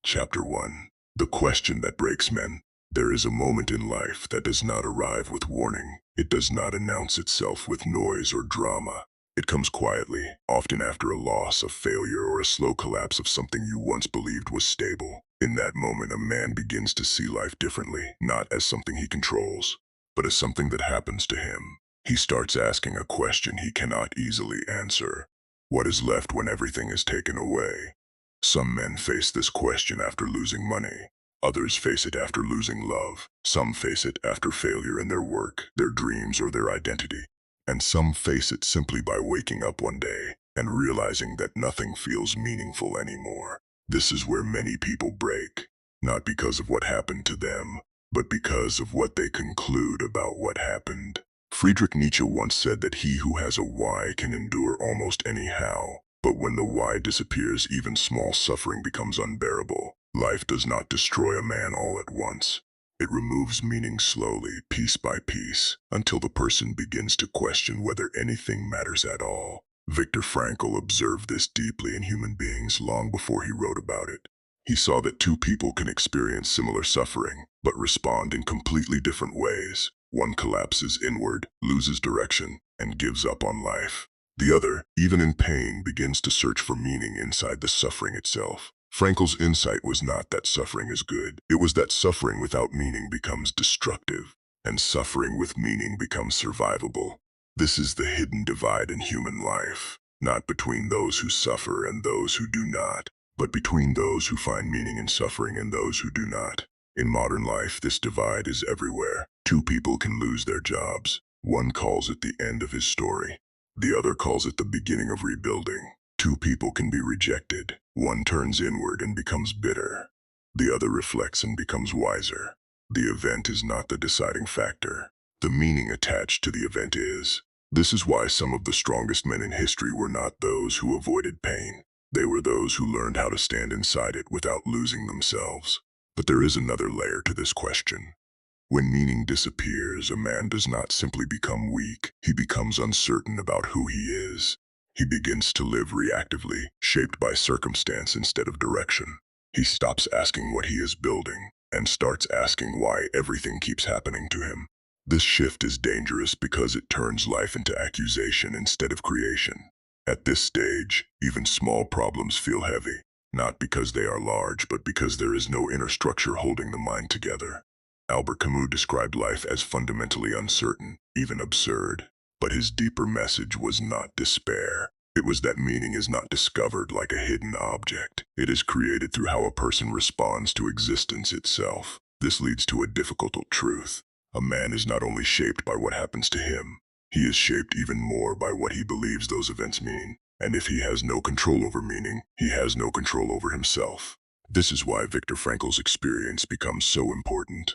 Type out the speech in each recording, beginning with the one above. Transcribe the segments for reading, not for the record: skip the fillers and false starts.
Chapter 1. The Question That Breaks Men. There is a moment in life that does not arrive with warning. It does not announce itself with noise or drama. It comes quietly, often after a loss, a failure, or a slow collapse of something you once believed was stable. In that moment, a man begins to see life differently, not as something he controls, but as something that happens to him. He starts asking a question he cannot easily answer. What is left when everything is taken away? Some men face this question after losing money. Others face it after losing love. Some face it after failure in their work, their dreams, or their identity. And some face it simply by waking up one day and realizing that nothing feels meaningful anymore. This is where many people break, not because of what happened to them, but because of what they conclude about what happened. Friedrich Nietzsche once said that he who has a why can endure almost any how. But when the why disappears, even small suffering becomes unbearable. Life does not destroy a man all at once. It removes meaning slowly, piece by piece, until the person begins to question whether anything matters at all. Viktor Frankl observed this deeply in human beings long before he wrote about it. He saw that two people can experience similar suffering, but respond in completely different ways. One collapses inward, loses direction, and gives up on life. The other, even in pain, begins to search for meaning inside the suffering itself. Frankl's insight was not that suffering is good. It was that suffering without meaning becomes destructive, and suffering with meaning becomes survivable. This is the hidden divide in human life, not between those who suffer and those who do not, but between those who find meaning in suffering and those who do not. In modern life, this divide is everywhere. Two people can lose their jobs. One calls it the end of his story. The other calls it the beginning of rebuilding. Two people can be rejected. One turns inward and becomes bitter. The other reflects and becomes wiser. The event is not the deciding factor. The meaning attached to the event is. This is why some of the strongest men in history were not those who avoided pain. They were those who learned how to stand inside it without losing themselves. But there is another layer to this question. When meaning disappears, a man does not simply become weak. He becomes uncertain about who he is. He begins to live reactively, shaped by circumstance instead of direction. He stops asking what he is building and starts asking why everything keeps happening to him. This shift is dangerous because it turns life into accusation instead of creation. At this stage, even small problems feel heavy, not because they are large, but because there is no inner structure holding the mind together. Albert Camus described life as fundamentally uncertain, even absurd. But his deeper message was not despair. It was that meaning is not discovered like a hidden object. It is created through how a person responds to existence itself. This leads to a difficult truth. A man is not only shaped by what happens to him, he is shaped even more by what he believes those events mean. And if he has no control over meaning, he has no control over himself. This is why Viktor Frankl's experience becomes so important.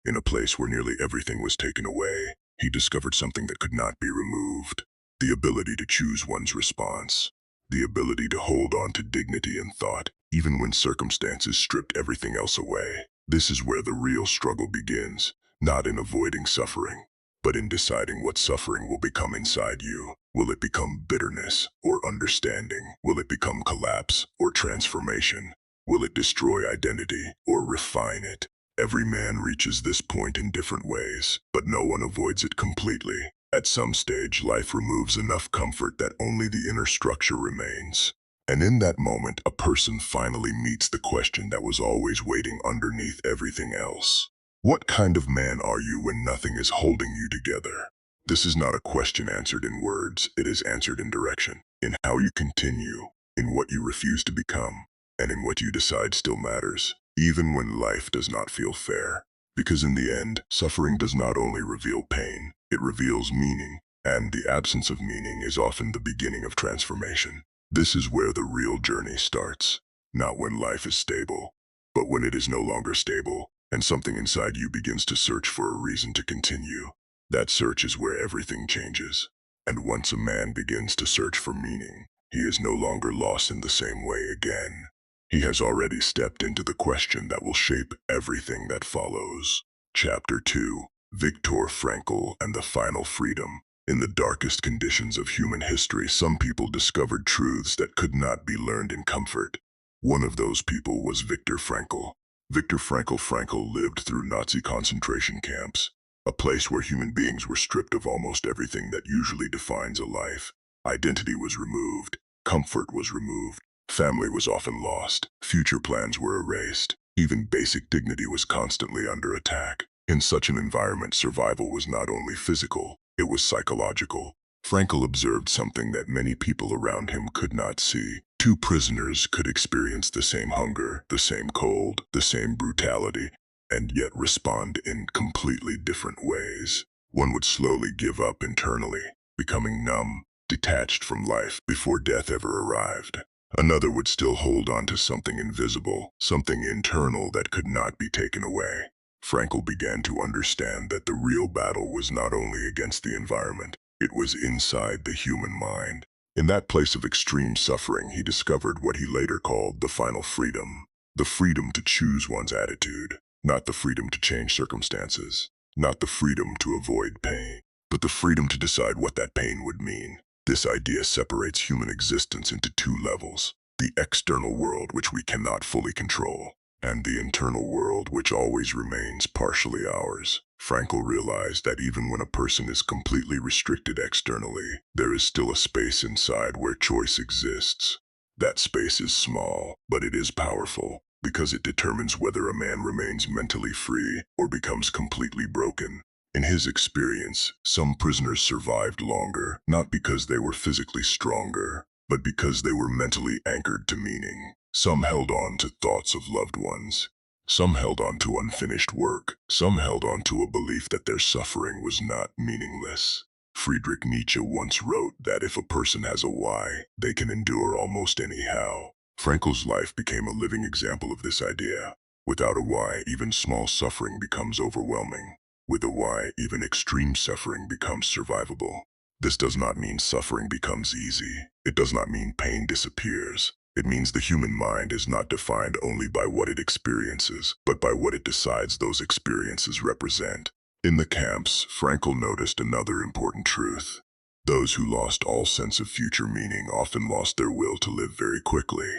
In a place where nearly everything was taken away, he discovered something that could not be removed. The ability to choose one's response. The ability to hold on to dignity and thought, even when circumstances stripped everything else away. This is where the real struggle begins, not in avoiding suffering, but in deciding what suffering will become inside you. Will it become bitterness or understanding? Will it become collapse or transformation? Will it destroy identity or refine it? Every man reaches this point in different ways, but no one avoids it completely. At some stage, life removes enough comfort that only the inner structure remains. And in that moment, a person finally meets the question that was always waiting underneath everything else. What kind of man are you when nothing is holding you together? This is not a question answered in words, it is answered in direction, in how you continue, in what you refuse to become, and in what you decide still matters. Even when life does not feel fair. Because in the end, suffering does not only reveal pain, it reveals meaning, and the absence of meaning is often the beginning of transformation. This is where the real journey starts, not when life is stable, but when it is no longer stable, and something inside you begins to search for a reason to continue. That search is where everything changes. And once a man begins to search for meaning, he is no longer lost in the same way again. He has already stepped into the question that will shape everything that follows. Chapter 2. Viktor Frankl and the Final Freedom. In the darkest conditions of human history, some people discovered truths that could not be learned in comfort. One of those people was Viktor Frankl. Viktor Frankl lived through Nazi concentration camps, a place where human beings were stripped of almost everything that usually defines a life. Identity was removed, comfort was removed, family was often lost, future plans were erased. Even basic dignity was constantly under attack. In such an environment, survival was not only physical, it was psychological. Frankl observed something that many people around him could not see. Two prisoners could experience the same hunger, the same cold, the same brutality, and yet respond in completely different ways. One would slowly give up internally, becoming numb, detached from life before death ever arrived. Another would still hold on to something invisible, something internal that could not be taken away. Frankl began to understand that the real battle was not only against the environment, it was inside the human mind. In that place of extreme suffering, he discovered what he later called the final freedom. The freedom to choose one's attitude, not the freedom to change circumstances, not the freedom to avoid pain, but the freedom to decide what that pain would mean. This idea separates human existence into two levels: the external world, which we cannot fully control, and the internal world, which always remains partially ours. Frankl realized that even when a person is completely restricted externally, there is still a space inside where choice exists. That space is small, but it is powerful, because it determines whether a man remains mentally free or becomes completely broken. In his experience, some prisoners survived longer, not because they were physically stronger, but because they were mentally anchored to meaning. Some held on to thoughts of loved ones. Some held on to unfinished work. Some held on to a belief that their suffering was not meaningless. Friedrich Nietzsche once wrote that if a person has a why, they can endure almost anyhow. Frankl's life became a living example of this idea. Without a why, even small suffering becomes overwhelming. With a why, even extreme suffering becomes survivable. This does not mean suffering becomes easy. It does not mean pain disappears. It means the human mind is not defined only by what it experiences, but by what it decides those experiences represent. In the camps, Frankl noticed another important truth. Those who lost all sense of future meaning often lost their will to live very quickly.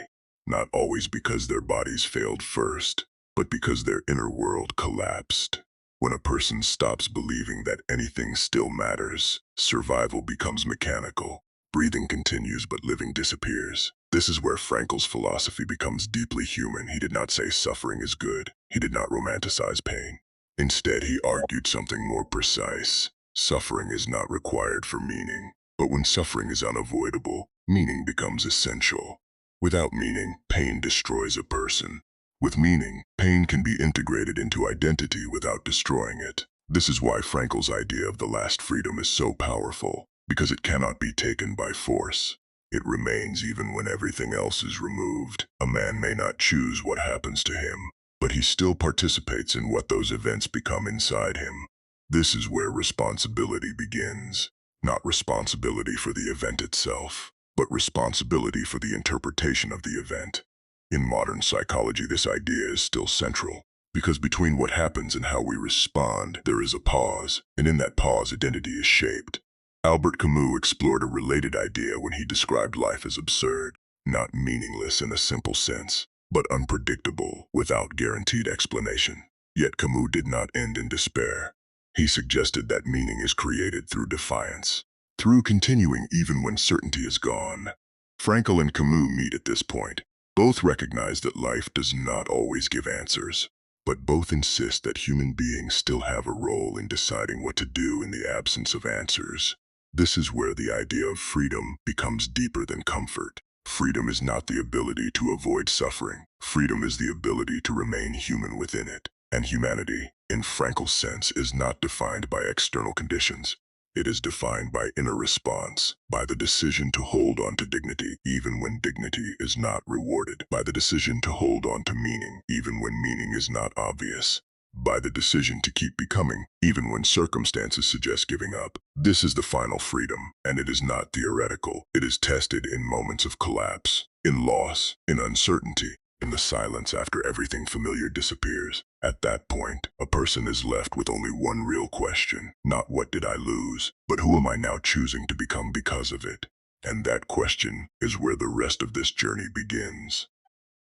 Not always because their bodies failed first, but because their inner world collapsed. When a person stops believing that anything still matters, survival becomes mechanical. Breathing continues, but living disappears. This is where Frankl's philosophy becomes deeply human. He did not say suffering is good. He did not romanticize pain. Instead, he argued something more precise. Suffering is not required for meaning, but when suffering is unavoidable, meaning becomes essential. Without meaning, pain destroys a person. With meaning, pain can be integrated into identity without destroying it. This is why Frankl's idea of the last freedom is so powerful, because it cannot be taken by force. It remains even when everything else is removed. A man may not choose what happens to him, but he still participates in what those events become inside him. This is where responsibility begins. Not responsibility for the event itself, but responsibility for the interpretation of the event. In modern psychology, this idea is still central, because between what happens and how we respond, there is a pause, and in that pause, identity is shaped. Albert Camus explored a related idea when he described life as absurd, not meaningless in a simple sense, but unpredictable, without guaranteed explanation. Yet Camus did not end in despair. He suggested that meaning is created through defiance, through continuing even when certainty is gone. Frankl and Camus meet at this point. Both recognize that life does not always give answers, but both insist that human beings still have a role in deciding what to do in the absence of answers. This is where the idea of freedom becomes deeper than comfort. Freedom is not the ability to avoid suffering. Freedom is the ability to remain human within it. And humanity, in Frankl's sense, is not defined by external conditions. It is defined by inner response, by the decision to hold on to dignity even when dignity is not rewarded, by the decision to hold on to meaning even when meaning is not obvious, by the decision to keep becoming even when circumstances suggest giving up. This is the final freedom, and it is not theoretical. It is tested in moments of collapse, in loss, in uncertainty, in the silence after everything familiar disappears. At that point, a person is left with only one real question: not what did I lose, but who am I now choosing to become because of it? And that question is where the rest of this journey begins.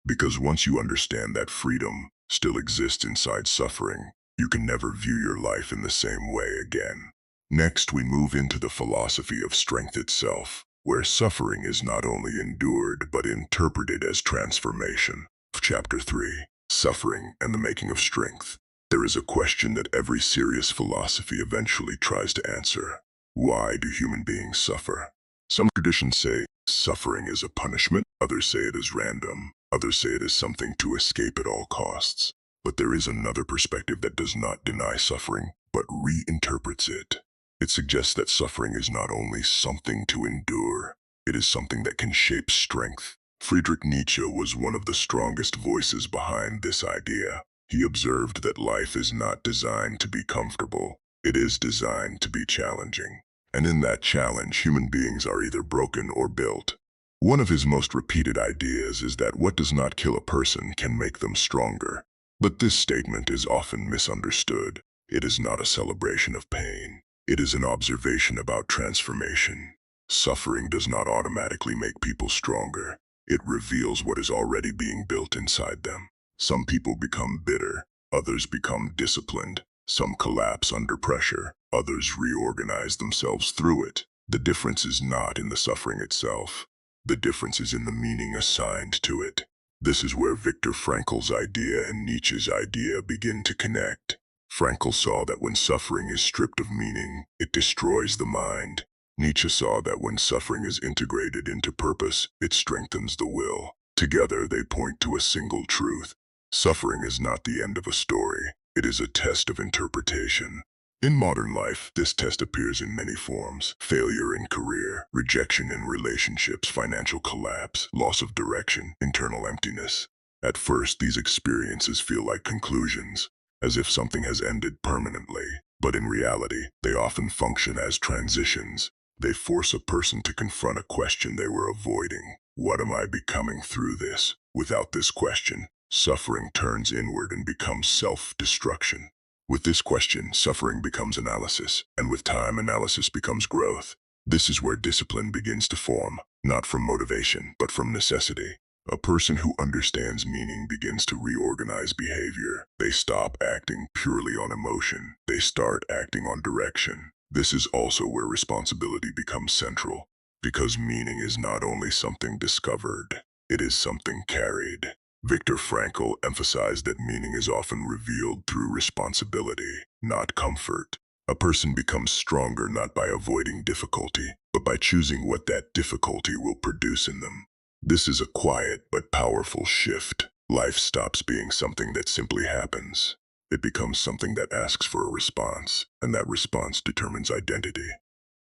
Because once you understand that freedom still exists inside suffering, you can never view your life in the same way again. Next, we move into the philosophy of strength itself, where suffering is not only endured but interpreted as transformation. Chapter 3. Suffering and the Making of Strength. There is a question that every serious philosophy eventually tries to answer. Why do human beings suffer? Some traditions say suffering is a punishment, others say it is random, others say it is something to escape at all costs. But there is another perspective that does not deny suffering, but reinterprets it. It suggests that suffering is not only something to endure, it is something that can shape strength. Friedrich Nietzsche was one of the strongest voices behind this idea. He observed that life is not designed to be comfortable, it is designed to be challenging. And in that challenge, human beings are either broken or built. One of his most repeated ideas is that what does not kill a person can make them stronger. But this statement is often misunderstood. It is not a celebration of pain. It is an observation about transformation. Suffering does not automatically make people stronger. It reveals what is already being built inside them. Some people become bitter, others become disciplined, some collapse under pressure, others reorganize themselves through it. The difference is not in the suffering itself. The difference is in the meaning assigned to it. This is where Viktor Frankl's idea and Nietzsche's idea begin to connect. Frankl saw that when suffering is stripped of meaning, it destroys the mind. Nietzsche saw that when suffering is integrated into purpose, it strengthens the will. Together they point to a single truth. Suffering is not the end of a story. It is a test of interpretation. In modern life, this test appears in many forms: failure in career, rejection in relationships, financial collapse, loss of direction, internal emptiness. At first, these experiences feel like conclusions, as if something has ended permanently. But in reality, they often function as transitions. They force a person to confront a question they were avoiding. What am I becoming through this? Without this question, suffering turns inward and becomes self-destruction. With this question, suffering becomes analysis, and with time, analysis becomes growth. This is where discipline begins to form, not from motivation, but from necessity. A person who understands meaning begins to reorganize behavior. They stop acting purely on emotion. They start acting on direction. This is also where responsibility becomes central, because meaning is not only something discovered, it is something carried. Viktor Frankl emphasized that meaning is often revealed through responsibility, not comfort. A person becomes stronger not by avoiding difficulty, but by choosing what that difficulty will produce in them. This is a quiet but powerful shift. Life stops being something that simply happens. It becomes something that asks for a response, and that response determines identity.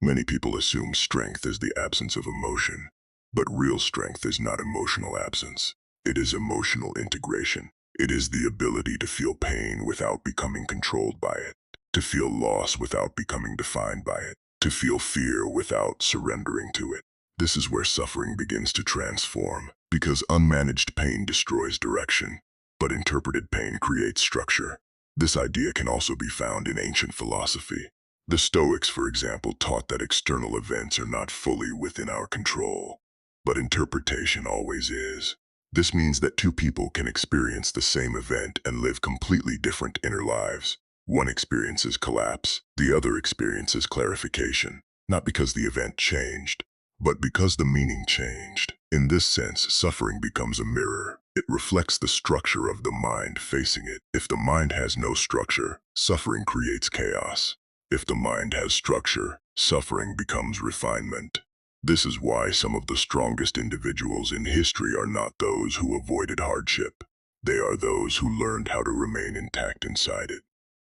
Many people assume strength is the absence of emotion, but real strength is not emotional absence. It is emotional integration. It is the ability to feel pain without becoming controlled by it, to feel loss without becoming defined by it, to feel fear without surrendering to it. This is where suffering begins to transform, because unmanaged pain destroys direction, but interpreted pain creates structure. This idea can also be found in ancient philosophy. The Stoics, for example, taught that external events are not fully within our control, but interpretation always is. This means that two people can experience the same event and live completely different inner lives. One experiences collapse, the other experiences clarification, not because the event changed, but because the meaning changed. In this sense, suffering becomes a mirror. It reflects the structure of the mind facing it. If the mind has no structure, suffering creates chaos. If the mind has structure, suffering becomes refinement. This is why some of the strongest individuals in history are not those who avoided hardship. They are those who learned how to remain intact inside it.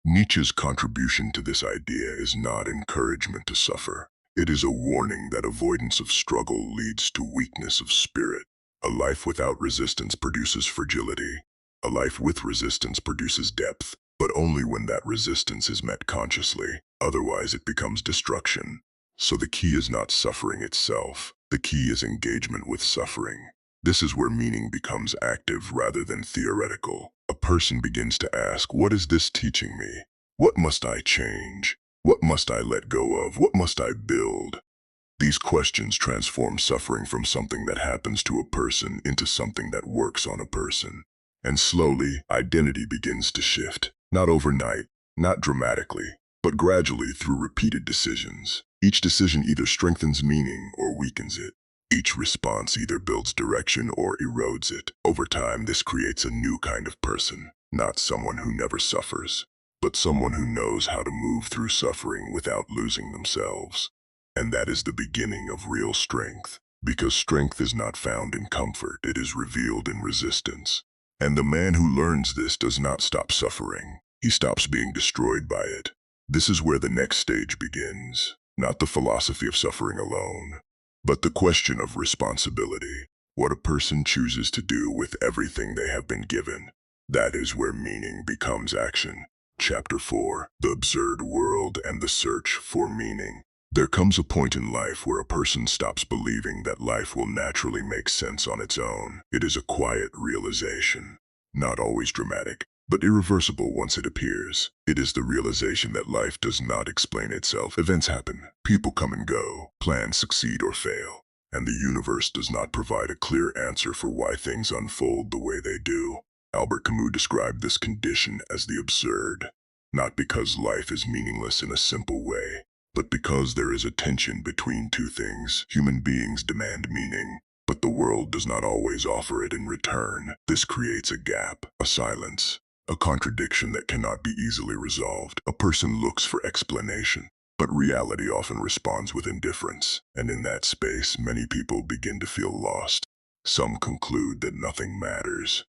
Nietzsche's contribution to this idea is not encouragement to suffer. It is a warning that avoidance of struggle leads to weakness of spirit. A life without resistance produces fragility. A life with resistance produces depth, but only when that resistance is met consciously. Otherwise, it becomes destruction. So the key is not suffering itself. The key is engagement with suffering. This is where meaning becomes active rather than theoretical. A person begins to ask, what is this teaching me? What must I change? What must I let go of? What must I build? These questions transform suffering from something that happens to a person into something that works on a person. And slowly, identity begins to shift. Not overnight, not dramatically, but gradually through repeated decisions. Each decision either strengthens meaning or weakens it. Each response either builds direction or erodes it. Over time, this creates a new kind of person, not someone who never suffers, but someone who knows how to move through suffering without losing themselves. And that is the beginning of real strength, because strength is not found in comfort, it is revealed in resistance. And the man who learns this does not stop suffering. He stops being destroyed by it. This is where the next stage begins, not the philosophy of suffering alone, but the question of responsibility, what a person chooses to do with everything they have been given. That is where meaning becomes action. Chapter 4. The Absurd World and the Search for Meaning. There comes a point in life where a person stops believing that life will naturally make sense on its own. It is a quiet realization, not always dramatic, but irreversible once it appears. It is the realization that life does not explain itself. Events happen, people come and go, plans succeed or fail, and the universe does not provide a clear answer for why things unfold the way they do. Albert Camus described this condition as the absurd, not because life is meaningless in a simple way, but because there is a tension between two things. Human beings demand meaning, but the world does not always offer it in return. This creates a gap, a silence, a contradiction that cannot be easily resolved. A person looks for explanation, but reality often responds with indifference, and in that space, many people begin to feel lost. Some conclude that nothing matters.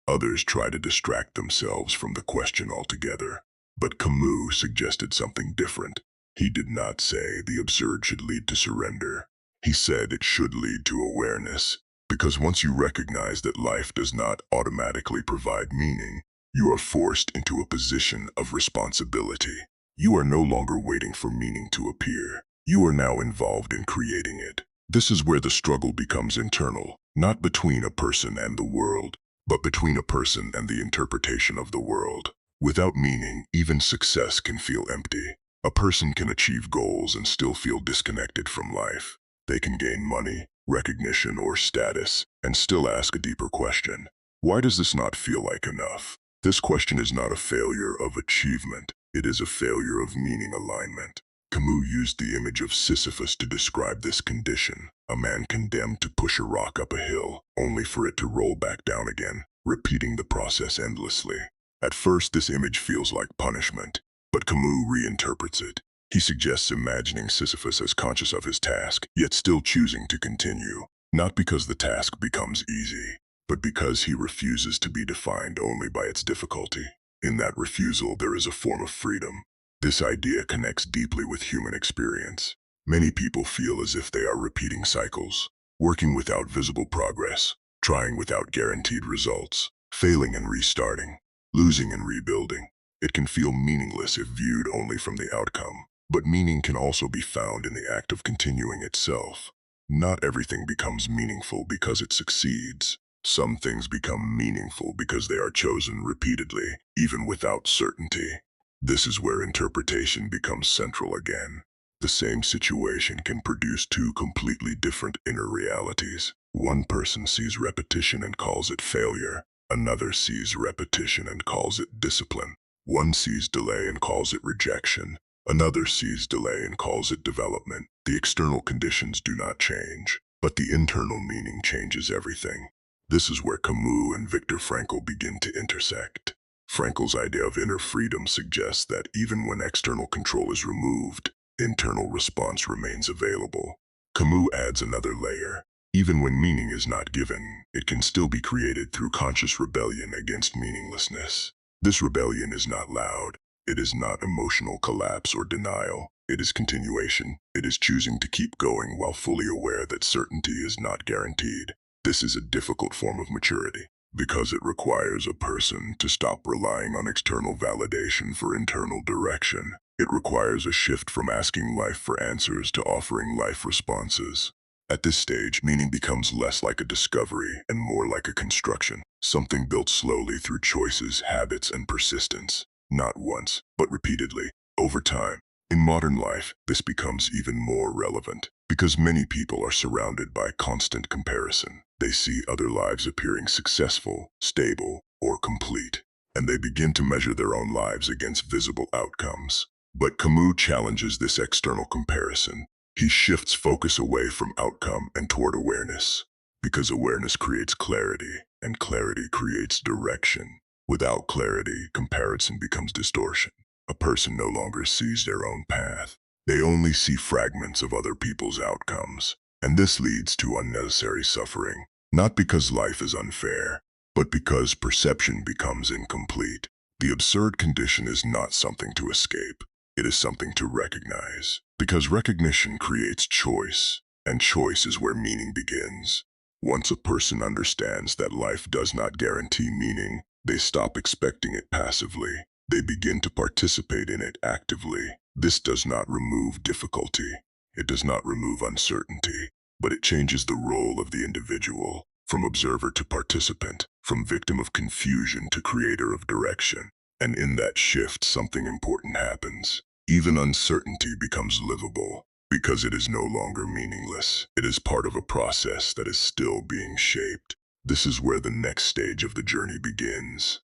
Others try to distract themselves from the question altogether. But Camus suggested something different. He did not say the absurd should lead to surrender. He said it should lead to awareness, because once you recognize that life does not automatically provide meaning, you are forced into a position of responsibility. You are no longer waiting for meaning to appear. You are now involved in creating it. This is where the struggle becomes internal, not between a person and the world, but between a person and the interpretation of the world. Without meaning, even success can feel empty. A person can achieve goals and still feel disconnected from life. They can gain money, recognition, or status, and still ask a deeper question. Why does this not feel like enough? This question is not a failure of achievement. It is a failure of meaning alignment. Camus used the image of Sisyphus to describe this condition, a man condemned to push a rock up a hill, only for it to roll back down again, repeating the process endlessly. At first, this image feels like punishment, but Camus reinterprets it. He suggests imagining Sisyphus as conscious of his task, yet still choosing to continue, not because the task becomes easy, but because he refuses to be defined only by its difficulty. In that refusal, there is a form of freedom. This idea connects deeply with human experience. Many people feel as if they are repeating cycles, working without visible progress, trying without guaranteed results, failing and restarting, losing and rebuilding. It can feel meaningless if viewed only from the outcome, but meaning can also be found in the act of continuing itself. Not everything becomes meaningful because it succeeds. Some things become meaningful because they are chosen repeatedly, even without certainty. This is where interpretation becomes central again. The same situation can produce two completely different inner realities. One person sees repetition and calls it failure. Another sees repetition and calls it discipline. One sees delay and calls it rejection. Another sees delay and calls it development. The external conditions do not change, but the internal meaning changes everything. This is where Camus and Viktor Frankl begin to intersect. Frankl's idea of inner freedom suggests that even when external control is removed, internal response remains available. Camus adds another layer. Even when meaning is not given, it can still be created through conscious rebellion against meaninglessness. This rebellion is not loud. It is not emotional collapse or denial. It is continuation. It is choosing to keep going while fully aware that certainty is not guaranteed. This is a difficult form of maturity, because it requires a person to stop relying on external validation for internal direction. It requires a shift from asking life for answers to offering life responses. At this stage, meaning becomes less like a discovery and more like a construction, something built slowly through choices, habits, and persistence. Not once, but repeatedly, over time. In modern life, this becomes even more relevant. Because many people are surrounded by constant comparison. They see other lives appearing successful, stable, or complete, and they begin to measure their own lives against visible outcomes. But Camus challenges this external comparison. He shifts focus away from outcome and toward awareness, because awareness creates clarity, and clarity creates direction. Without clarity, comparison becomes distortion. A person no longer sees their own path. They only see fragments of other people's outcomes, and this leads to unnecessary suffering, not because life is unfair, but because perception becomes incomplete. The absurd condition is not something to escape, it is something to recognize, because recognition creates choice, and choice is where meaning begins. Once a person understands that life does not guarantee meaning, they stop expecting it passively. They begin to participate in it actively. This does not remove difficulty. It does not remove uncertainty, but it changes the role of the individual, from observer to participant, from victim of confusion to creator of direction. And in that shift, something important happens. Even uncertainty becomes livable, because it is no longer meaningless. It is part of a process that is still being shaped. This is where the next stage of the journey begins,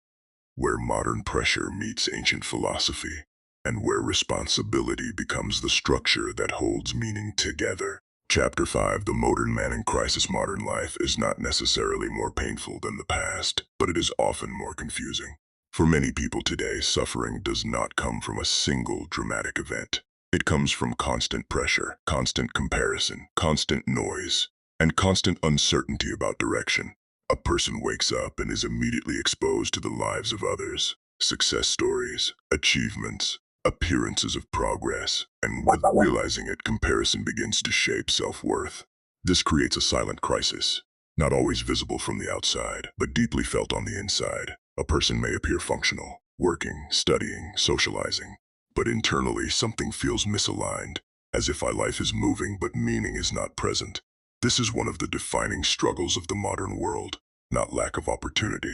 where modern pressure meets ancient philosophy, and where responsibility becomes the structure that holds meaning together. Chapter 5: The Modern Man in Crisis. Modern life is not necessarily more painful than the past, but it is often more confusing. For many people today, suffering does not come from a single dramatic event. It comes from constant pressure, constant comparison, constant noise, and constant uncertainty about direction. A person wakes up and is immediately exposed to the lives of others, success stories, achievements, appearances of progress, and without realizing it, comparison begins to shape self-worth. This creates a silent crisis, not always visible from the outside, but deeply felt on the inside. A person may appear functional, working, studying, socializing, but internally something feels misaligned, as if our life is moving but meaning is not present. This is one of the defining struggles of the modern world, not lack of opportunity,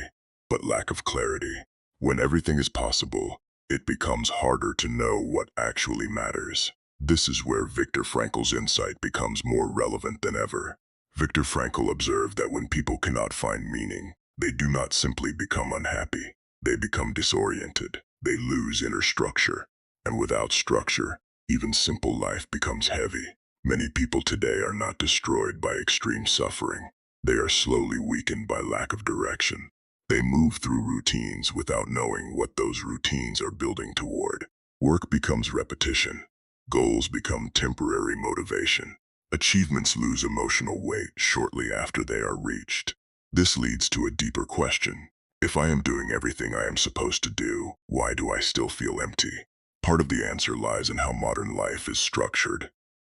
but lack of clarity. When everything is possible, it becomes harder to know what actually matters. This is where Viktor Frankl's insight becomes more relevant than ever. Viktor Frankl observed that when people cannot find meaning, they do not simply become unhappy, they become disoriented, they lose inner structure. And without structure, even simple life becomes heavy. Many people today are not destroyed by extreme suffering. They are slowly weakened by lack of direction. They move through routines without knowing what those routines are building toward. Work becomes repetition. Goals become temporary motivation. Achievements lose emotional weight shortly after they are reached. This leads to a deeper question. If I am doing everything I am supposed to do, why do I still feel empty? Part of the answer lies in how modern life is structured.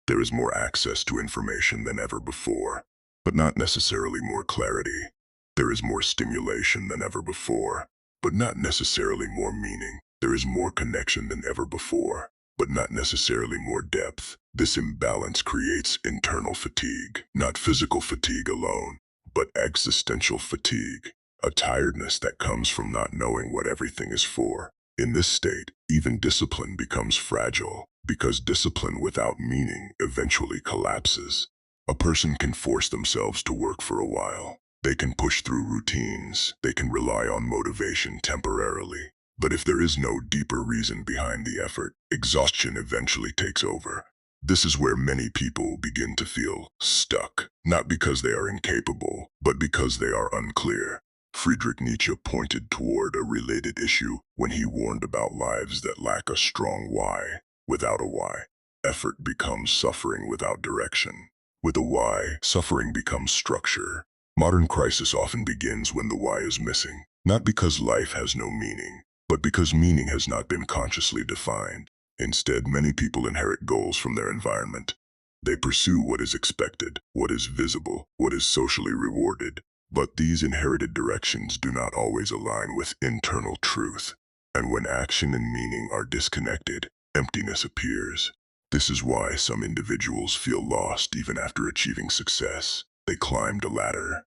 There is more access to information than ever before, but not necessarily more clarity. There is more stimulation than ever before, but not necessarily more meaning. There is more connection than ever before, but not necessarily more depth. This imbalance creates internal fatigue, not physical fatigue alone, but existential fatigue, a tiredness that comes from not knowing what everything is for. In this state, even discipline becomes fragile, because discipline without meaning eventually collapses. A person can force themselves to work for a while. They can push through routines. They can rely on motivation temporarily. But if there is no deeper reason behind the effort, exhaustion eventually takes over. This is where many people begin to feel stuck, not because they are incapable, but because they are unclear. Friedrich Nietzsche pointed toward a related issue when he warned about lives that lack a strong why. Without a why, effort becomes suffering without direction. With a why, suffering becomes structure. Modern crisis often begins when the why is missing, not because life has no meaning, but because meaning has not been consciously defined. Instead, many people inherit goals from their environment. They pursue what is expected, what is visible, what is socially rewarded. But these inherited directions do not always align with internal truth. And when action and meaning are disconnected, emptiness appears. This is why some individuals feel lost even after achieving success. They climbed a ladder,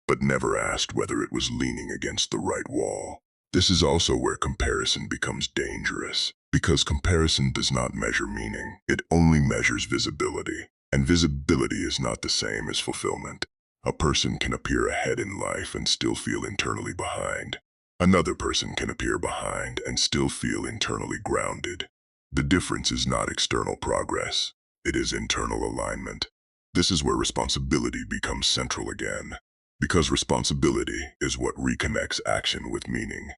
but never asked whether it was leaning against the right wall. This is also where comparison becomes dangerous, because comparison does not measure meaning. It only measures visibility. And visibility is not the same as fulfillment. A person can appear ahead in life and still feel internally behind. Another person can appear behind and still feel internally grounded. The difference is not external progress. It is internal alignment. This is where responsibility becomes central again. Because responsibility is what reconnects action with meaning.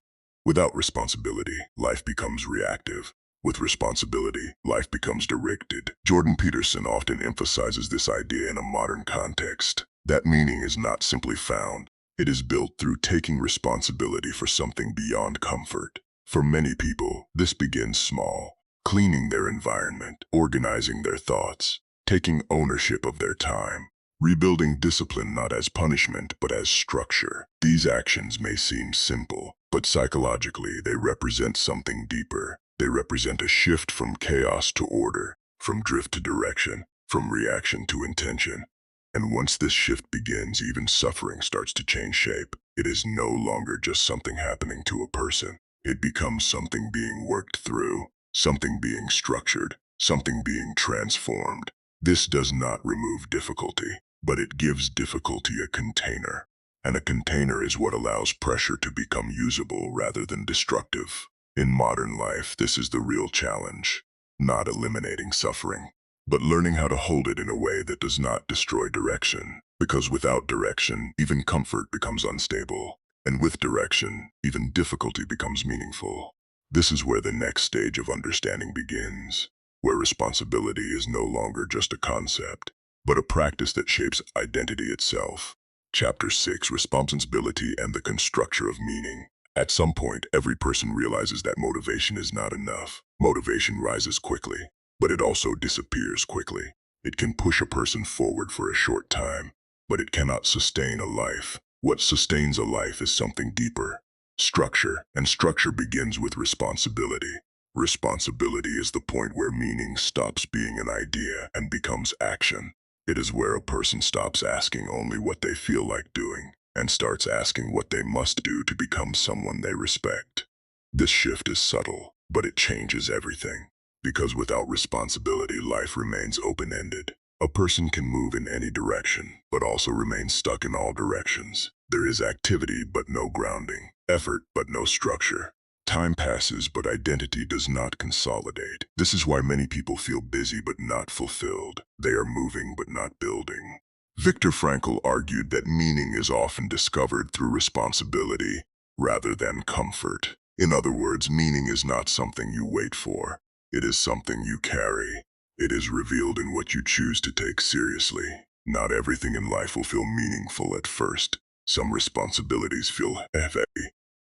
Without responsibility, life becomes reactive. With responsibility, life becomes directed. Jordan Peterson often emphasizes this idea in a modern context. That meaning is not simply found. It is built through taking responsibility for something beyond comfort. For many people, this begins small, cleaning their environment, organizing their thoughts, taking ownership of their time, rebuilding discipline not as punishment but as structure. These actions may seem simple, but psychologically they represent something deeper. They represent a shift from chaos to order, from drift to direction, from reaction to intention. And once this shift begins, even suffering starts to change shape. It is no longer just something happening to a person. It becomes something being worked through, something being structured, something being transformed. This does not remove difficulty, but it gives difficulty a container. And a container is what allows pressure to become usable rather than destructive. In modern life, this is the real challenge. Not eliminating suffering, but learning how to hold it in a way that does not destroy direction. Because without direction, even comfort becomes unstable. And with direction, even difficulty becomes meaningful. This is where the next stage of understanding begins, where responsibility is no longer just a concept, but a practice that shapes identity itself. Chapter 6, Responsibility and the Construction of Meaning. At some point, every person realizes that motivation is not enough. Motivation rises quickly, but it also disappears quickly. It can push a person forward for a short time, but it cannot sustain a life. What sustains a life is something deeper, structure, and structure begins with responsibility. Responsibility is the point where meaning stops being an idea and becomes action. It is where a person stops asking only what they feel like doing and starts asking what they must do to become someone they respect. This shift is subtle, but it changes everything. Because without responsibility, life remains open-ended. A person can move in any direction, but also remain stuck in all directions. There is activity, but no grounding. Effort, but no structure. Time passes, but identity does not consolidate. This is why many people feel busy but not fulfilled. They are moving but not building. Viktor Frankl argued that meaning is often discovered through responsibility rather than comfort. In other words, meaning is not something you wait for. It is something you carry. It is revealed in what you choose to take seriously. Not everything in life will feel meaningful at first. Some responsibilities feel heavy.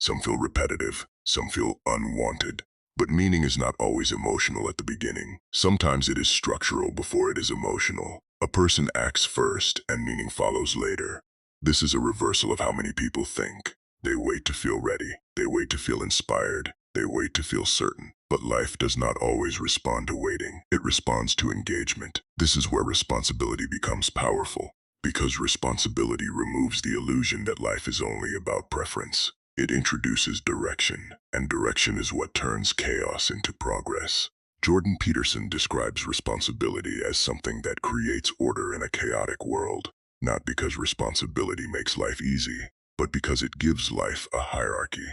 Some feel repetitive. Some feel unwanted. But meaning is not always emotional at the beginning. Sometimes it is structural before it is emotional. A person acts first and meaning follows later. This is a reversal of how many people think. They wait to feel ready. They wait to feel inspired. They wait to feel certain. But life does not always respond to waiting. It responds to engagement. This is where responsibility becomes powerful, because responsibility removes the illusion that life is only about preference. It introduces direction, and direction is what turns chaos into progress. Jordan Peterson describes responsibility as something that creates order in a chaotic world, not because responsibility makes life easy, but because it gives life a hierarchy,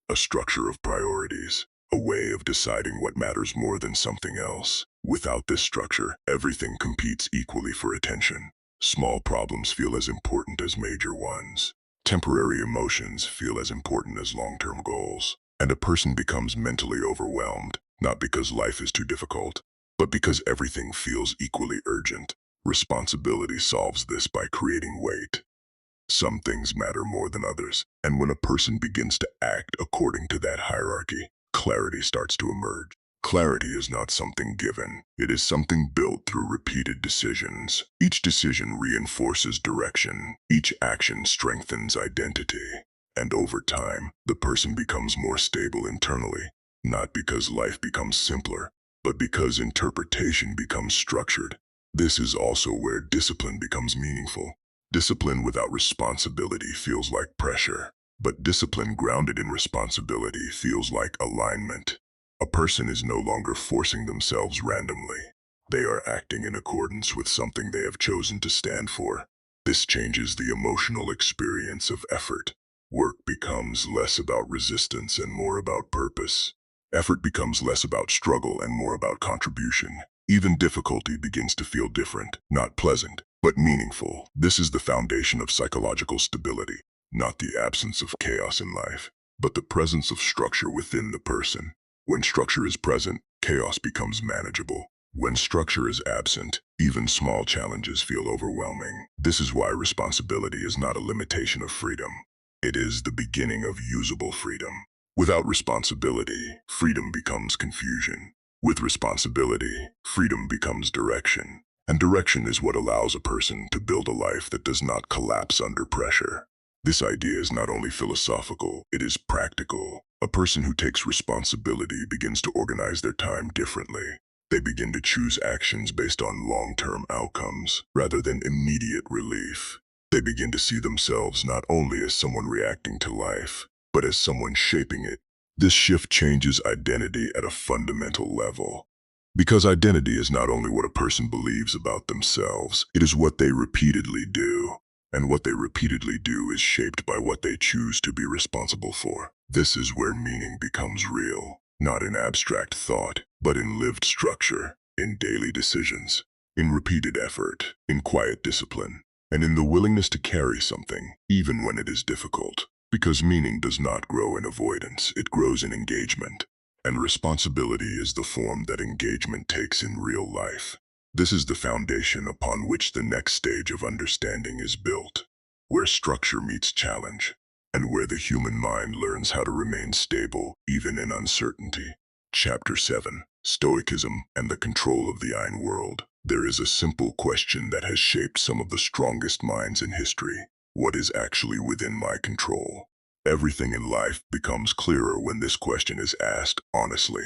a structure of priorities, a way of deciding what matters more than something else. Without this structure, everything competes equally for attention. Small problems feel as important as major ones. Temporary emotions feel as important as long-term goals. And a person becomes mentally overwhelmed, not because life is too difficult, but because everything feels equally urgent. Responsibility solves this by creating weight. Some things matter more than others, and when a person begins to act according to that hierarchy, clarity starts to emerge. Clarity is not something given. It is something built through repeated decisions. Each decision reinforces direction. Each action strengthens identity. And over time, the person becomes more stable internally, not because life becomes simpler, but because interpretation becomes structured. This is also where discipline becomes meaningful. Discipline without responsibility feels like pressure, but discipline grounded in responsibility feels like alignment. A person is no longer forcing themselves randomly. They are acting in accordance with something they have chosen to stand for. This changes the emotional experience of effort. Work becomes less about resistance and more about purpose. Effort becomes less about struggle and more about contribution. Even difficulty begins to feel different, not pleasant, but meaningful. This is the foundation of psychological stability, not the absence of chaos in life, but the presence of structure within the person. When structure is present, chaos becomes manageable. When structure is absent, even small challenges feel overwhelming. This is why responsibility is not a limitation of freedom. It is the beginning of usable freedom. Without responsibility, freedom becomes confusion. With responsibility, freedom becomes direction. And direction is what allows a person to build a life that does not collapse under pressure. This idea is not only philosophical, it is practical. A person who takes responsibility begins to organize their time differently. They begin to choose actions based on long-term outcomes rather than immediate relief. They begin to see themselves not only as someone reacting to life, but as someone shaping it. This shift changes identity at a fundamental level. Because identity is not only what a person believes about themselves, it is what they repeatedly do. And what they repeatedly do is shaped by what they choose to be responsible for. This is where meaning becomes real, not in abstract thought, but in lived structure, in daily decisions, in repeated effort, in quiet discipline, and in the willingness to carry something, even when it is difficult. Because meaning does not grow in avoidance, it grows in engagement. And responsibility is the form that engagement takes in real life. This is the foundation upon which the next stage of understanding is built, where structure meets challenge, and where the human mind learns how to remain stable even in uncertainty. Chapter 7. Stoicism and the Control of the Iron World. There is a simple question that has shaped some of the strongest minds in history. What is actually within my control? Everything in life becomes clearer when this question is asked honestly.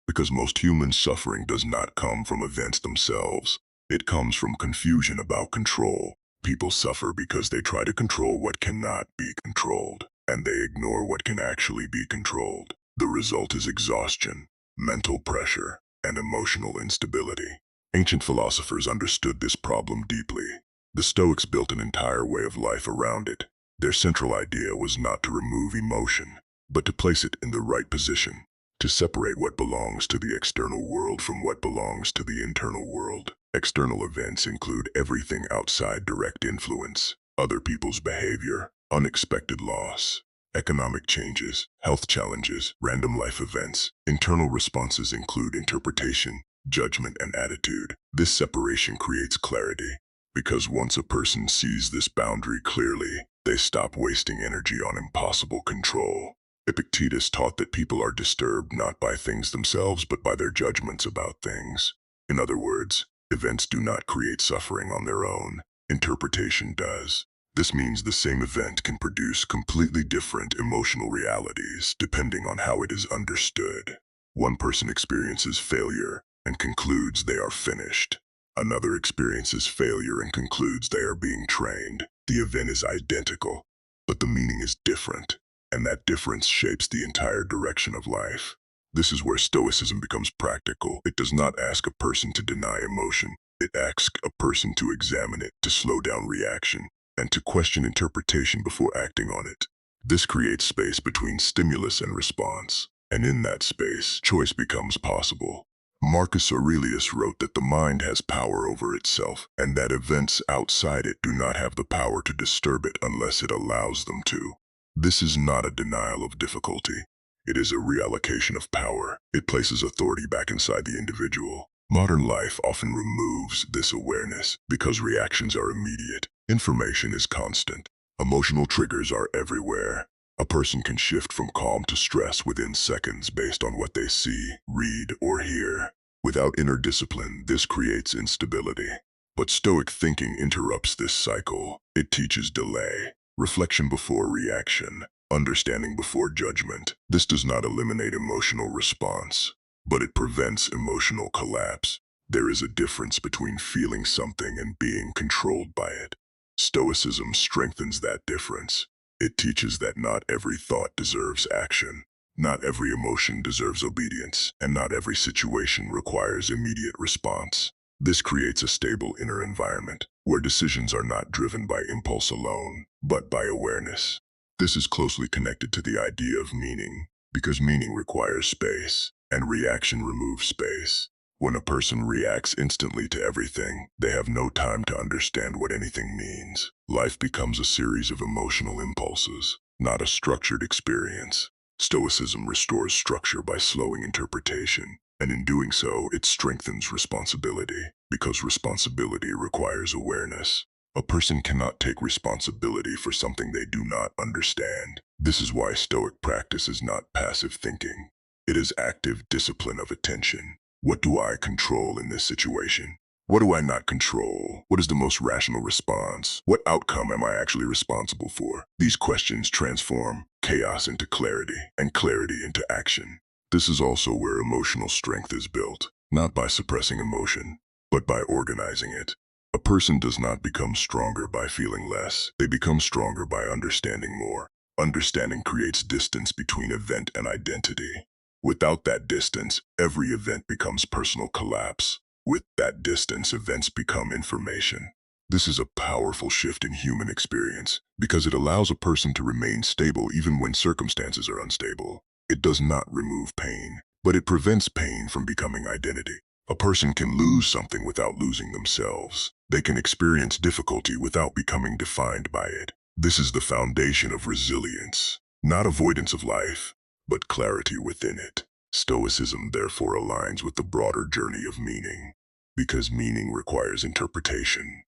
Because most human suffering does not come from events themselves. It comes from confusion about control. People suffer because they try to control what cannot be controlled, and they ignore what can actually be controlled. The result is exhaustion, mental pressure, and emotional instability. Ancient philosophers understood this problem deeply. The Stoics built an entire way of life around it. Their central idea was not to remove emotion, but to place it in the right position, to separate what belongs to the external world from what belongs to the internal world. External events include everything outside direct influence: other people's behavior, unexpected loss, economic changes, health challenges, random life events. Internal responses include interpretation, judgment, and attitude. This separation creates clarity, because once a person sees this boundary clearly, they stop wasting energy on impossible control. Epictetus taught that people are disturbed not by things themselves but by their judgments about things. In other words, events do not create suffering on their own. Interpretation does. This means the same event can produce completely different emotional realities depending on how it is understood. One person experiences failure and concludes they are finished. Another experiences failure and concludes they are being trained. The event is identical, but the meaning is different. And that difference shapes the entire direction of life. This is where Stoicism becomes practical. It does not ask a person to deny emotion. It asks a person to examine it, to slow down reaction, and to question interpretation before acting on it. This creates space between stimulus and response, and in that space, choice becomes possible. Marcus Aurelius wrote that the mind has power over itself, and that events outside it do not have the power to disturb it unless it allows them to. This is not a denial of difficulty. It is a reallocation of power. It places authority back inside the individual. Modern life often removes this awareness because reactions are immediate. Information is constant. Emotional triggers are everywhere. A person can shift from calm to stress within seconds based on what they see, read, or hear. Without inner discipline, this creates instability. But Stoic thinking interrupts this cycle. It teaches delay, reflection before reaction, understanding before judgment. This does not eliminate emotional response, but it prevents emotional collapse. There is a difference between feeling something and being controlled by it. Stoicism strengthens that difference. It teaches that not every thought deserves action. Not every emotion deserves obedience, and not every situation requires immediate response. This creates a stable inner environment, where decisions are not driven by impulse alone, but by awareness. This is closely connected to the idea of meaning, because meaning requires space, and reaction removes space. When a person reacts instantly to everything, they have no time to understand what anything means. Life becomes a series of emotional impulses, not a structured experience. Stoicism restores structure by slowing interpretation, and in doing so, it strengthens responsibility, because responsibility requires awareness. A person cannot take responsibility for something they do not understand. This is why Stoic practice is not passive thinking. It is active discipline of attention. What do I control in this situation? What do I not control? What is the most rational response? What outcome am I actually responsible for? These questions transform chaos into clarity, and clarity into action. This is also where emotional strength is built, not by suppressing emotion, but by organizing it. A person does not become stronger by feeling less. They become stronger by understanding more. Understanding creates distance between event and identity. Without that distance, every event becomes personal collapse. With that distance, events become information. This is a powerful shift in human experience, because it allows a person to remain stable even when circumstances are unstable. It does not remove pain, but it prevents pain from becoming identity. A person can lose something without losing themselves. They can experience difficulty without becoming defined by it. This is the foundation of resilience, not avoidance of life, but clarity within it. Stoicism therefore aligns with the broader journey of meaning, because meaning requires interpretation,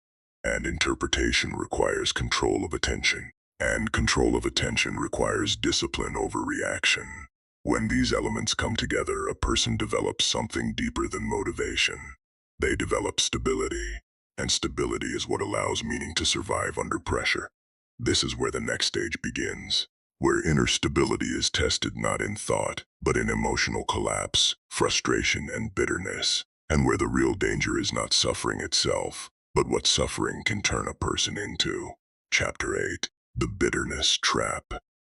and interpretation requires control of attention, and control of attention requires discipline over reaction. When these elements come together, a person develops something deeper than motivation. They develop stability, and stability is what allows meaning to survive under pressure. This is where the next stage begins, where inner stability is tested not in thought, but in emotional collapse, frustration, and bitterness, and where the real danger is not suffering itself, but what suffering can turn a person into. Chapter 8. The Bitterness Trap.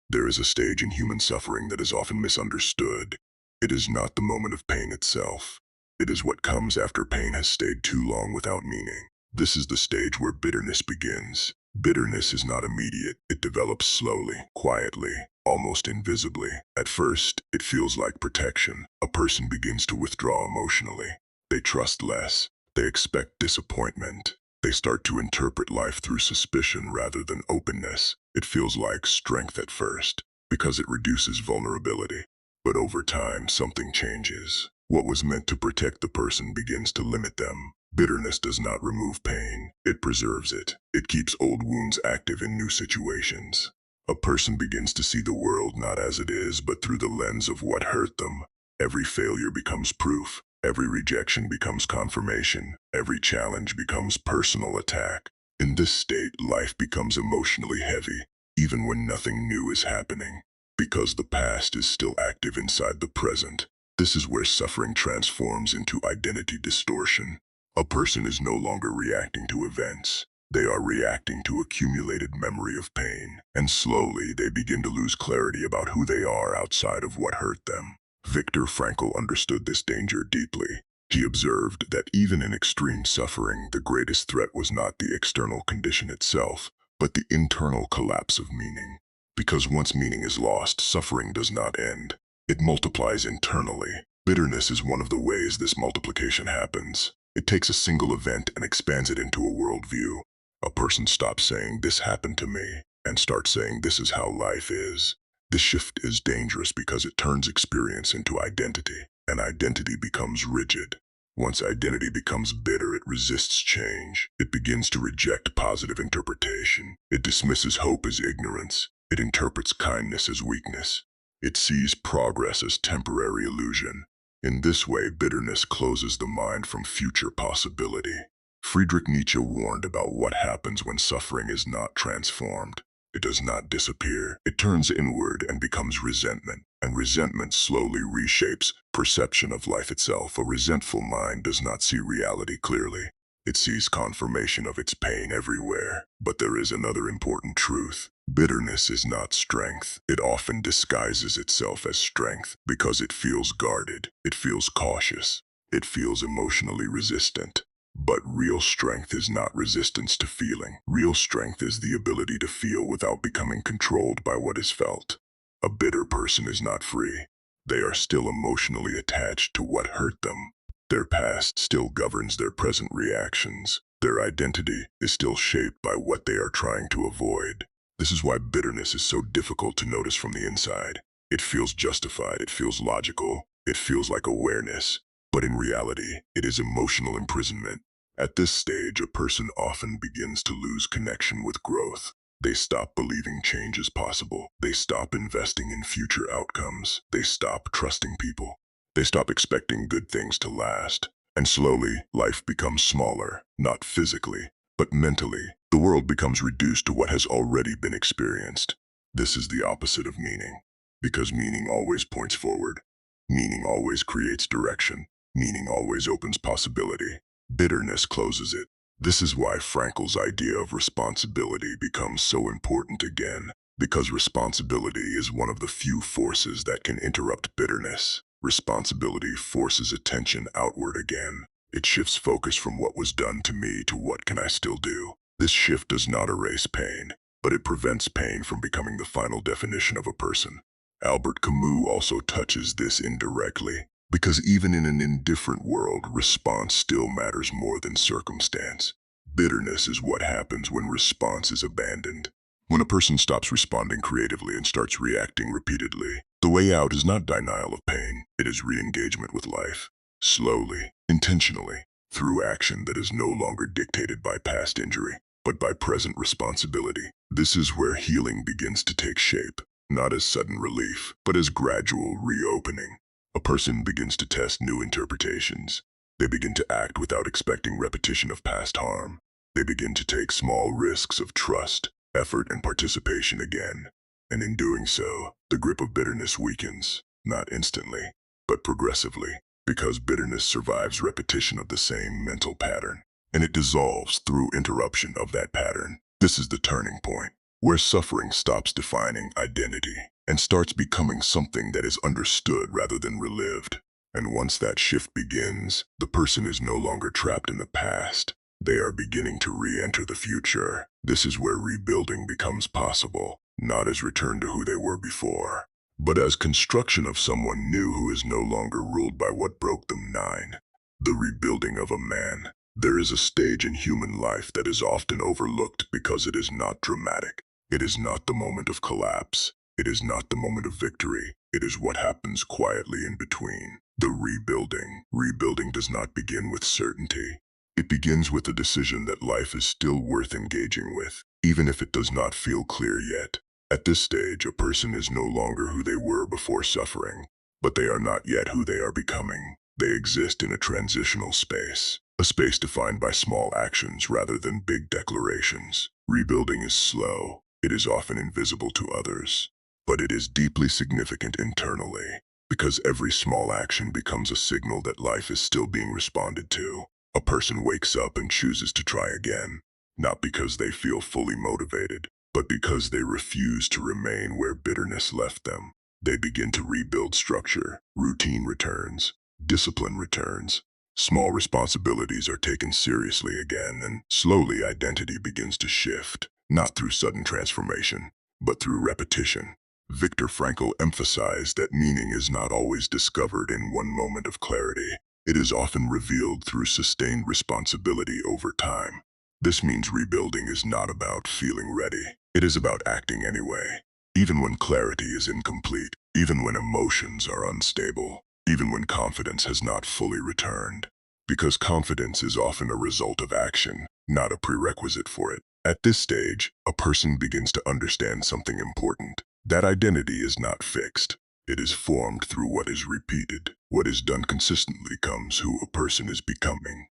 There is a stage in human suffering that is often misunderstood. It is not the moment of pain itself. It is what comes after pain has stayed too long without meaning. This is the stage where bitterness begins. Bitterness is not immediate. It develops slowly, quietly, almost invisibly. At first, it feels like protection. A person begins to withdraw emotionally. They trust less. They expect disappointment. They start to interpret life through suspicion rather than openness. It feels like strength at first, because it reduces vulnerability. But over time, something changes. What was meant to protect the person begins to limit them. Bitterness does not remove pain. It preserves it. It keeps old wounds active in new situations. A person begins to see the world not as it is, but through the lens of what hurt them. Every failure becomes proof. Every rejection becomes confirmation. Every challenge becomes personal attack. In this state, life becomes emotionally heavy, even when nothing new is happening, because the past is still active inside the present. This is where suffering transforms into identity distortion. A person is no longer reacting to events. They are reacting to accumulated memory of pain, and slowly they begin to lose clarity about who they are outside of what hurt them. Viktor Frankl understood this danger deeply. He observed that even in extreme suffering, the greatest threat was not the external condition itself, but the internal collapse of meaning. Because once meaning is lost, suffering does not end. It multiplies internally. Bitterness is one of the ways this multiplication happens. It takes a single event and expands it into a worldview. A person stops saying, "This happened to me," and starts saying, "This is how life is." This shift is dangerous because it turns experience into identity, and identity becomes rigid. Once identity becomes bitter, it resists change. It begins to reject positive interpretation. It dismisses hope as ignorance. It interprets kindness as weakness. It sees progress as temporary illusion. In this way, bitterness closes the mind from future possibility. Friedrich Nietzsche warned about what happens when suffering is not transformed. It does not disappear. It turns inward and becomes resentment, and resentment slowly reshapes perception of life itself. A resentful mind does not see reality clearly. It sees confirmation of its pain everywhere. But there is another important truth. Bitterness is not strength. It often disguises itself as strength because it feels guarded, it feels cautious, it feels emotionally resistant. But real strength is not resistance to feeling. Real strength is the ability to feel without becoming controlled by what is felt. A bitter person is not free. They are still emotionally attached to what hurt them. Their past still governs their present reactions. Their identity is still shaped by what they are trying to avoid. This is why bitterness is so difficult to notice from the inside. It feels justified, it feels logical, it feels like awareness. But in reality, it is emotional imprisonment. At this stage, a person often begins to lose connection with growth. They stop believing change is possible. They stop investing in future outcomes. They stop trusting people. They stop expecting good things to last. And slowly, life becomes smaller, not physically, but mentally. The world becomes reduced to what has already been experienced. This is the opposite of meaning, because meaning always points forward. Meaning always creates direction. Meaning always opens possibility. Bitterness closes it. This is why Frankl's idea of responsibility becomes so important again, because responsibility is one of the few forces that can interrupt bitterness. Responsibility forces attention outward again. It shifts focus from what was done to me to what can I still do. This shift does not erase pain, but it prevents pain from becoming the final definition of a person. Albert Camus also touches this indirectly, because even in an indifferent world, response still matters more than circumstance. Bitterness is what happens when response is abandoned. When a person stops responding creatively and starts reacting repeatedly, the way out is not denial of pain, it is re-engagement with life. Slowly, intentionally, through action that is no longer dictated by past injury, but by present responsibility. This is where healing begins to take shape, not as sudden relief, but as gradual reopening. A person begins to test new interpretations. They begin to act without expecting repetition of past harm. They begin to take small risks of trust, effort, and participation again. And in doing so, the grip of bitterness weakens, not instantly, but progressively, because bitterness survives repetition of the same mental pattern, and it dissolves through interruption of that pattern. This is the turning point, where suffering stops defining identity and starts becoming something that is understood rather than relived. And once that shift begins, the person is no longer trapped in the past. They are beginning to re-enter the future. This is where rebuilding becomes possible, not as return to who they were before, but as construction of someone new who is no longer ruled by what broke them. 9. The rebuilding of a man. There is a stage in human life that is often overlooked because it is not dramatic. It is not the moment of collapse. It is not the moment of victory. It is what happens quietly in between. The rebuilding. Rebuilding does not begin with certainty. It begins with the decision that life is still worth engaging with, even if it does not feel clear yet. At this stage, a person is no longer who they were before suffering, but they are not yet who they are becoming. They exist in a transitional space, a space defined by small actions rather than big declarations. Rebuilding is slow. It is often invisible to others, but it is deeply significant internally, because every small action becomes a signal that life is still being responded to. A person wakes up and chooses to try again, not because they feel fully motivated, but because they refuse to remain where bitterness left them. They begin to rebuild structure. Routine returns. Discipline returns. Small responsibilities are taken seriously again, and slowly identity begins to shift, not through sudden transformation, but through repetition. Viktor Frankl emphasized that meaning is not always discovered in one moment of clarity. It is often revealed through sustained responsibility over time. This means rebuilding is not about feeling ready. It is about acting anyway, even when clarity is incomplete, even when emotions are unstable, even when confidence has not fully returned. Because confidence is often a result of action, not a prerequisite for it. At this stage, a person begins to understand something important. That identity is not fixed. It is formed through what is repeated. What is done consistently becomes who a person is becoming.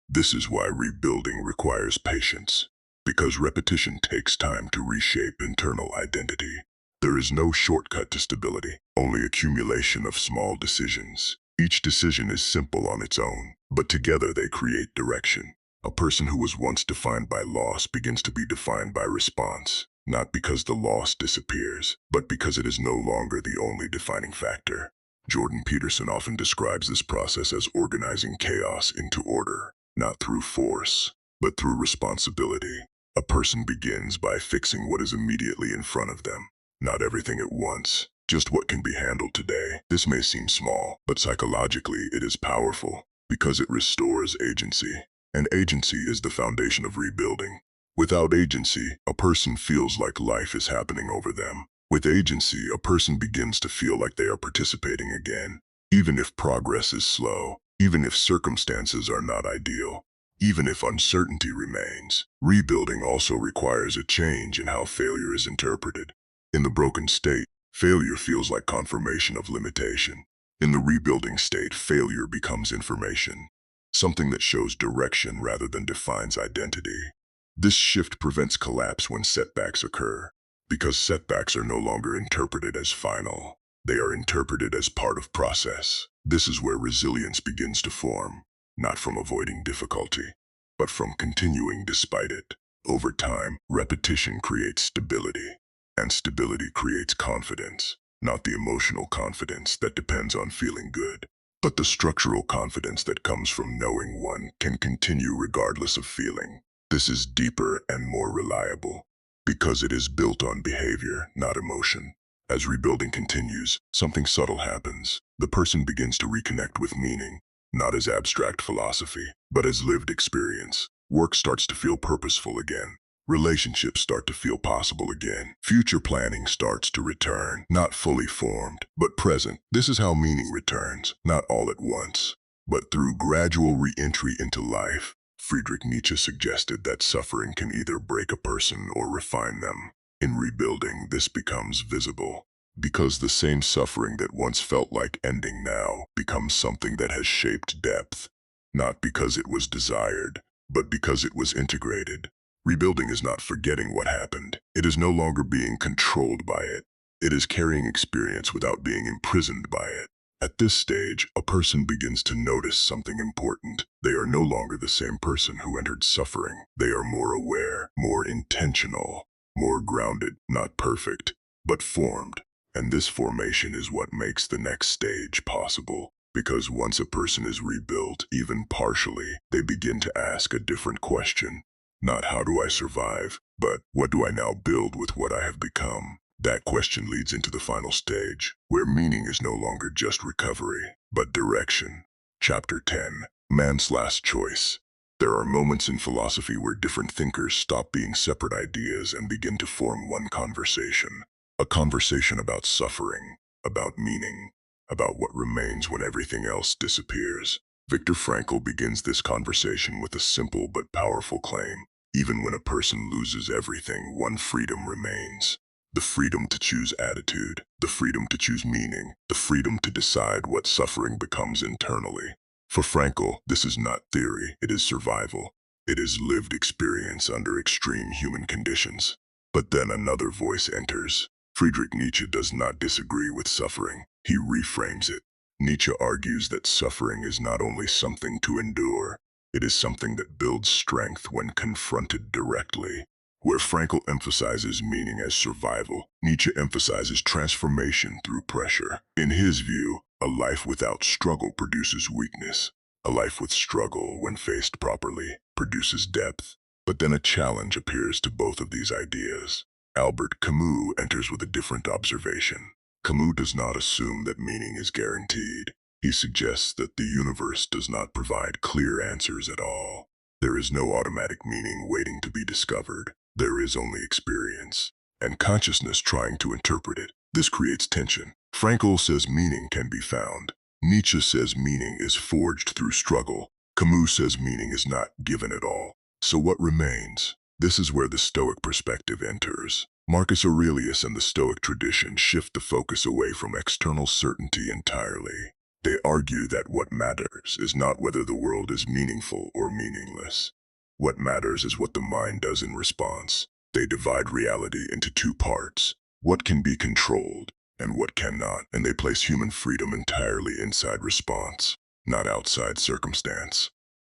This is why rebuilding requires patience, because repetition takes time to reshape internal identity. There is no shortcut to stability, only accumulation of small decisions. Each decision is simple on its own, but together they create direction. A person who was once defined by loss begins to be defined by response, not because the loss disappears, but because it is no longer the only defining factor. Jordan Peterson often describes this process as organizing chaos into order, not through force, but through responsibility. A person begins by fixing what is immediately in front of them, not everything at once, just what can be handled today. This may seem small, but psychologically it is powerful because it restores agency. And agency is the foundation of rebuilding. Without agency, a person feels like life is happening over them. With agency, a person begins to feel like they are participating again, even if progress is slow, even if circumstances are not ideal, even if uncertainty remains. Rebuilding also requires a change in how failure is interpreted. In the broken state, failure feels like confirmation of limitation. In the rebuilding state, failure becomes information, something that shows direction rather than defines identity. This shift prevents collapse when setbacks occur, because setbacks are no longer interpreted as final. They are interpreted as part of process. This is where resilience begins to form, not from avoiding difficulty, but from continuing despite it. Over time, repetition creates stability, and stability creates confidence, not the emotional confidence that depends on feeling good, but the structural confidence that comes from knowing one can continue regardless of feeling. This is deeper and more reliable, because it is built on behavior, not emotion. As rebuilding continues, something subtle happens. The person begins to reconnect with meaning, not as abstract philosophy, but as lived experience. Work starts to feel purposeful again. Relationships start to feel possible again. Future planning starts to return, not fully formed, but present. This is how meaning returns, not all at once, but through gradual re-entry into life. Friedrich Nietzsche suggested that suffering can either break a person or refine them. In rebuilding, this becomes visible, because the same suffering that once felt like ending now becomes something that has shaped depth, not because it was desired, but because it was integrated. Rebuilding is not forgetting what happened. It is no longer being controlled by it. It is carrying experience without being imprisoned by it. At this stage, a person begins to notice something important. They are no longer the same person who entered suffering. They are more aware, more intentional, more grounded, not perfect, but formed. And this formation is what makes the next stage possible. Because once a person is rebuilt, even partially, they begin to ask a different question. Not how do I survive, but what do I now build with what I have become? That question leads into the final stage, where meaning is no longer just recovery, but direction. Chapter 10. Man's Last Choice. There are moments in philosophy where different thinkers stop being separate ideas and begin to form one conversation. A conversation about suffering, about meaning, about what remains when everything else disappears. Viktor Frankl begins this conversation with a simple but powerful claim. Even when a person loses everything, one freedom remains. The freedom to choose attitude, the freedom to choose meaning, the freedom to decide what suffering becomes internally. For Frankl, this is not theory, it is survival. It is lived experience under extreme human conditions. But then another voice enters. Friedrich Nietzsche does not disagree with suffering. He reframes it. Nietzsche argues that suffering is not only something to endure, it is something that builds strength when confronted directly. Where Frankl emphasizes meaning as survival, Nietzsche emphasizes transformation through pressure. In his view, a life without struggle produces weakness. A life with struggle, when faced properly, produces depth. But then a challenge appears to both of these ideas. Albert Camus enters with a different observation. Camus does not assume that meaning is guaranteed. He suggests that the universe does not provide clear answers at all. There is no automatic meaning waiting to be discovered. There is only experience, and consciousness trying to interpret it. This creates tension. Frankl says meaning can be found. Nietzsche says meaning is forged through struggle. Camus says meaning is not given at all. So what remains? This is where the Stoic perspective enters. Marcus Aurelius and the Stoic tradition shift the focus away from external certainty entirely. They argue that what matters is not whether the world is meaningful or meaningless. What matters is what the mind does in response. They divide reality into two parts, what can be controlled and what cannot, and they place human freedom entirely inside response, not outside circumstance.